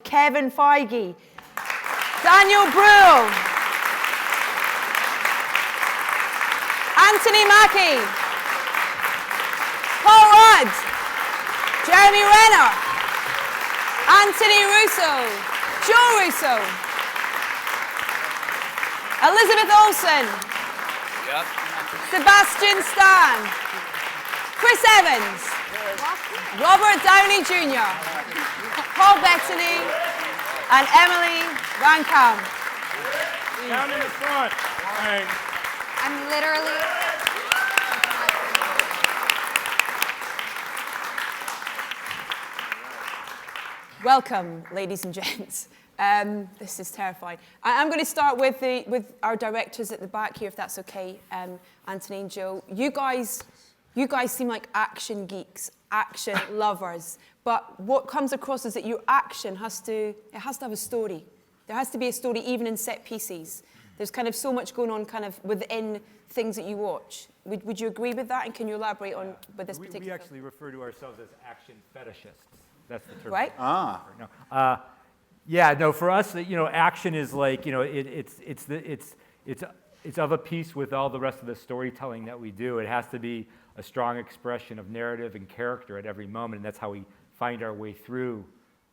Kevin Feige, Daniel Bruhl, Anthony Mackie, Paul Rudd, Jeremy Renner, Anthony Russo, Joe Russo, Elizabeth Olsen, Sebastian Stan, Chris Evans, Robert Downey Jr., Paul Bettany, and Emily Van Camp. Down in the front. I'm literally... Welcome, ladies and gents. This is terrifying. I'm going to start with our directors at the back here, if that's okay, Anthony and Joe. You guys seem like action geeks, action lovers. But what comes across is that your action has to have a story. There has to be a story even in set pieces. There's kind of so much going on kind of within things that you watch. Would you agree with that? And can you elaborate on with this particular We actually refer to ourselves as action fetishists. That's the term. Right? No, for us, action is like, it's of a piece with all the rest of the storytelling that we do. It has to be a strong expression of narrative and character at every moment, and that's how we find our way through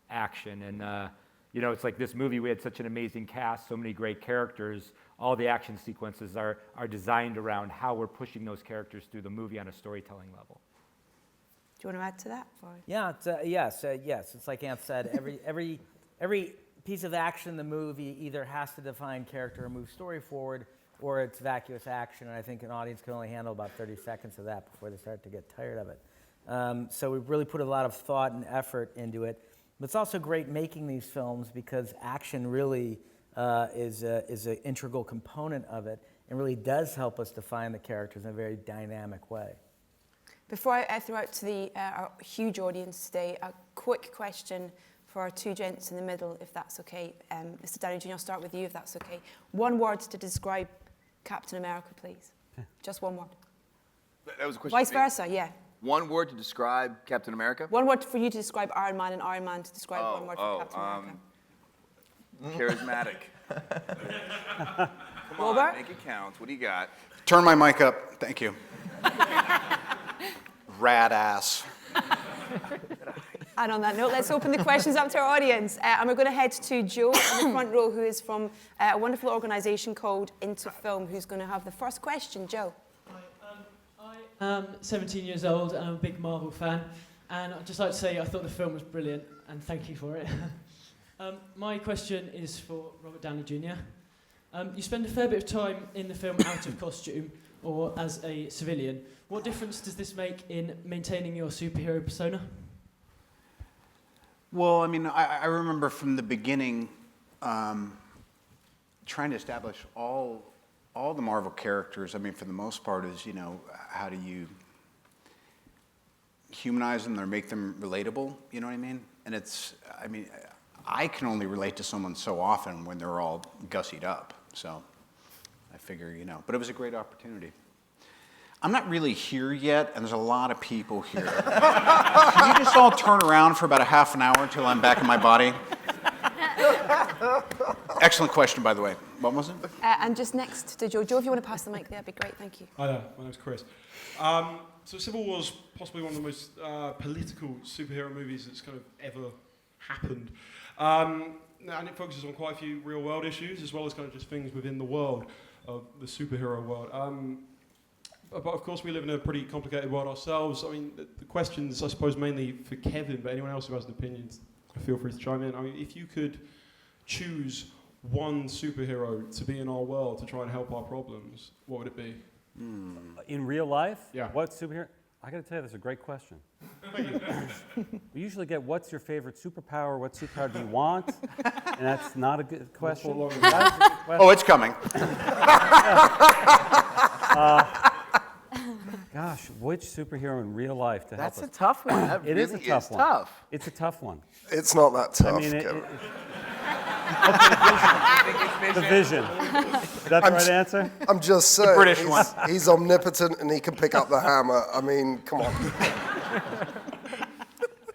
action. And it's like this movie, we had such an amazing cast, so many great characters. All the action sequences are designed around how we're pushing those characters through the movie on a storytelling level. Do you want to add to that? Yeah, yes. It's like Ant said, every piece of action in the movie either has to define character or move story forward, or it's vacuous action, and I think an audience can only handle about 30 seconds of that before they start to get tired of it. So we've really put a lot of thought and effort into it. But it's also great making these films because action really is an integral component of it and really does help us define the characters in a very dynamic way. Before I throw out to our huge audience today, a quick question for our two gents in the middle, if that's okay. Mr. Downey Jr., I'll start with you, if that's okay. One word to describe Captain America, please. Just one word. That was a question. Vice versa, yeah. One word to describe Captain America? One word for you to describe Iron Man, and Iron Man to describe one word for Captain America. Charismatic. Come Robert? on, make it count. What do you got? Turn my mic up. Thank you. Rad ass. And on that note, let's open the questions up to our audience. And we're going to head to Joe in the front row, who is from a wonderful organisation called Into Film, who's going to have the first question. Joe. Hi, I'm 17 years old and I'm a big Marvel fan. And I'd just like to say I thought the film was brilliant and thank you for it. My question is for Robert Downey Jr. You spend a fair bit of time in the film out of costume or as a civilian. What difference does this make in maintaining your superhero persona? Well, I mean, I remember from the beginning trying to establish all the Marvel characters. I mean, for the most part, is how do you humanize them or make them relatable? You know what I mean? And I can only relate to someone so often when they're all gussied up. So I figure, but it was a great opportunity. I'm not really here yet, and there's a lot of people here. Can you just all turn around for about a half an hour until I'm back in my body? Excellent question, by the way. What was it? And just next to Joe. Joe, if you want to pass the mic there, that'd be great. Thank you. Hi there, my name's Chris. So Civil War is possibly one of the most political superhero movies that's kind of ever happened. And it focuses on quite a few real-world issues, as well as kind of just things within the world of the superhero world. But of course, we live in a pretty complicated world ourselves. I mean, the question's, I suppose, mainly for Kevin, but anyone else who has an opinion, feel free to chime in. I mean, if you could choose one superhero to be in our world to try and help our problems, what would it be? In real life? Yeah. What superhero? I got to tell you, that's a great question. Thank you. We usually get, what's your favorite superpower? What superpower do you want? And that's not a good question. Long That is a good question. Oh, it's coming. Gosh, which superhero in real life to help That's us? a tough one. That It is a really tough one. tough. It's a tough one. It's not that tough, I mean, Kevin. the vision. Is that the right answer? I'm just saying, British one. he's omnipotent and he can pick up the hammer. I mean, come on.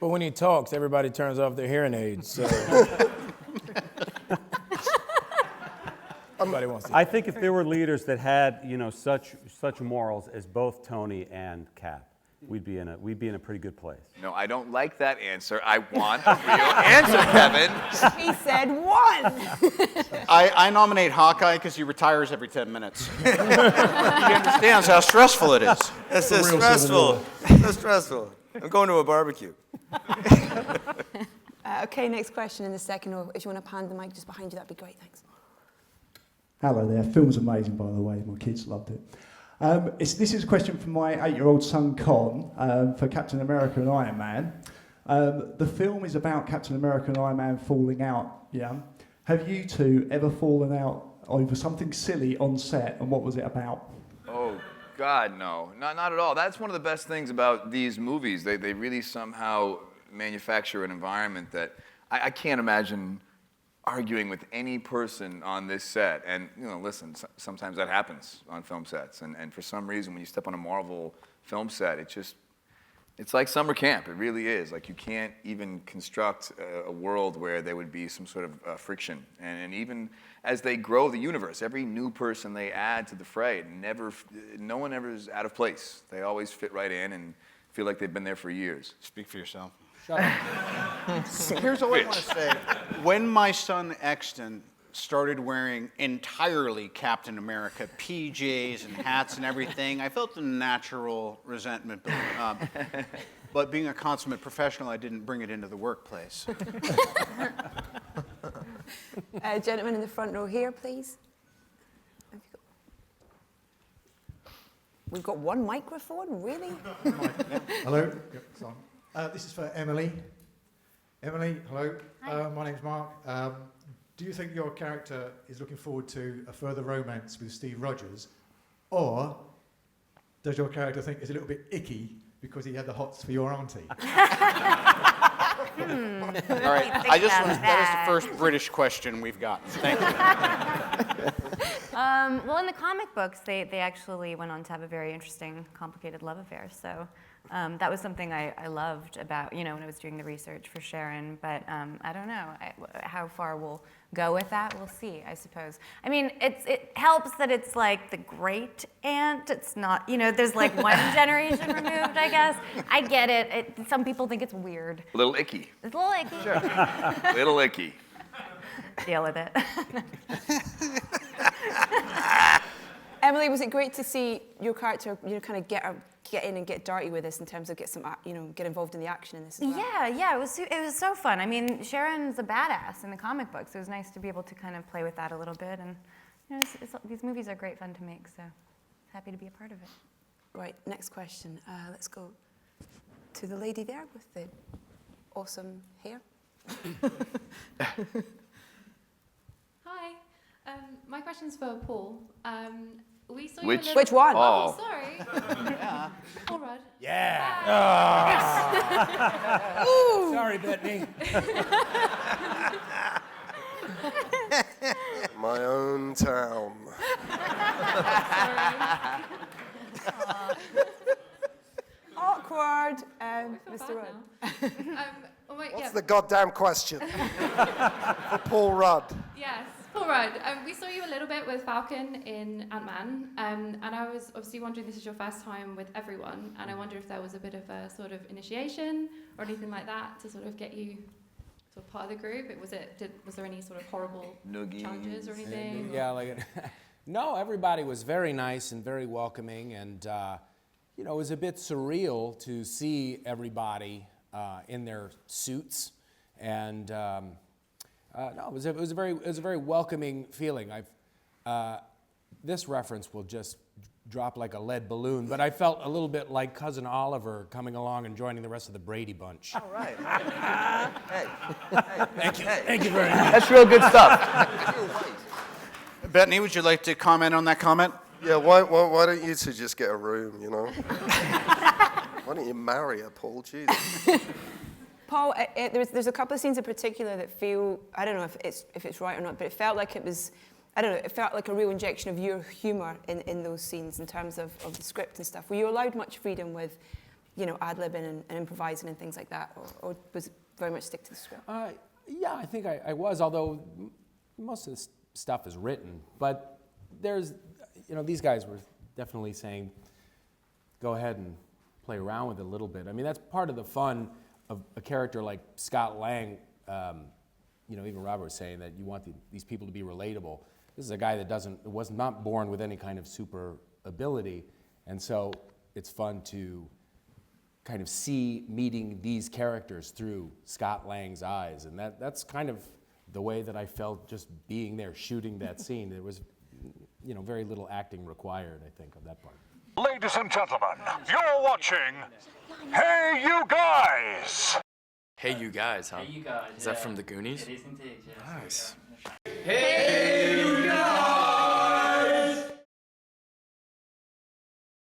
But when he talks, everybody turns off their hearing aids. So. Everybody wants to. I think if there were leaders that had, such morals as both Tony and Cap, we'd be in a pretty good place. No, I don't like that answer. I want a real answer, Kevin. He said one. I nominate Hawkeye because he retires every 10 minutes. He understands how stressful it is. That's so stressful. So stressful. I'm going to a barbecue. Okay, next question in the second, or if you want to hand the mic just behind you, that'd be great, thanks. Hello there. Film's amazing, by the way. My kids loved it. This is a question from my 8-year-old son, Con, for Captain America and Iron Man. The film is about Captain America and Iron Man falling out, yeah? Have you two ever fallen out over something silly on set, and what was it about? Oh, God, no. Not at all. That's one of the best things about these movies. They really somehow manufacture an environment that I can't imagine arguing with any person on this set. And, listen, sometimes that happens on film sets. And for some reason, when you step on a Marvel film set, it's like summer camp. It really is. Like, you can't even construct a world where there would be some sort of friction. And even as they grow the universe, every new person they add to the fray, no one ever is out of place. They always fit right in and feel like they've been there for years. Speak for yourself. Shut up. Here's all I want to say. When my son Exton started wearing entirely Captain America PJs and hats and everything, I felt a natural resentment building up. But being a consummate professional, I didn't bring it into the workplace. Gentleman in the front row here, please. We've got one microphone, really? Hello. Yep, it's on. This is for Emily. Emily, hello. My name's Mark. Do you think your character is looking forward to a further romance with Steve Rogers, or does your character think it's a little bit icky because he had the hots for your auntie? All right, that is the first British question we've gotten. Thank you. Well, in the comic books, they actually went on to have a very interesting, complicated love affair. So that was something I loved about, when I was doing the research for Sharon. But I don't know how far we'll go with that. We'll see, I suppose. I mean, it helps that it's like the great aunt. It's not, there's like one generation removed, I guess. I get it. Some people think it's weird. A little icky. It's a little icky. Sure. Little icky. Deal with it. Emily, was it great to see your character, kind of get in and get dirty with this in terms of get involved in the action in this as well? Yeah, it was so fun. I mean, Sharon's a badass in the comic books. It was nice to be able to kind of play with that a little bit, and these movies are great fun to make. So happy to be a part of it. Right, next question. Let's go to the lady there with the awesome hair. Hi, my question's for Paul. We saw Which one? Oh, sorry. Yeah. Paul Rudd. Yeah. Oh. Sorry, Bettany. My own town. Awkward, Mr. Rudd. What's the goddamn question? For Paul Rudd. Yes, Paul Rudd. We saw you a little bit with Falcon in Ant-Man, and I was obviously wondering, this is your first time with everyone, and I wonder if there was a bit of a sort of initiation or anything like that to sort of get you sort of part of the group. Was there any sort of horrible challenges or anything? Yeah, no, everybody was very nice and very welcoming, and it was a bit surreal to see everybody in their suits, and no, it was a very welcoming feeling. This reference will just drop like a lead balloon, but I felt a little bit like Cousin Oliver coming along and joining the rest of the Brady Bunch. All right. Hey. Thank you very much. That's real good stuff. Bettany, would you like to comment on that comment? Yeah, why don't you two just get a room, Why don't you marry her, Paul? Jesus. Paul, there's a couple of scenes in particular that feel, I don't know if it's right or not, but it felt like it was, I don't know, it felt like a real injection of your humour in those scenes in terms of the script and stuff. Were you allowed much freedom with you know, ad-libbing and improvising and things like that, or was it very much stick to the script? Yeah, I think I was, although most of this stuff is written. But there's, you know, these guys were definitely saying, go ahead and play around with it a little bit. I mean, that's part of the fun of a character like Scott Lang. You know, even Robert was saying that you want these people to be relatable. This is a guy that was not born with any kind of super ability, and so it's fun to kind of see meeting these characters through Scott Lang's eyes, and that's kind of the way that I felt just being there, shooting that scene. There was, you know, very little acting required, I think, on that part. Ladies and gentlemen, you're watching Hey You Guys! Hey You Guys, huh? Hey You Guys. Is that from the Goonies? It is indeed, yes. Nice. Hey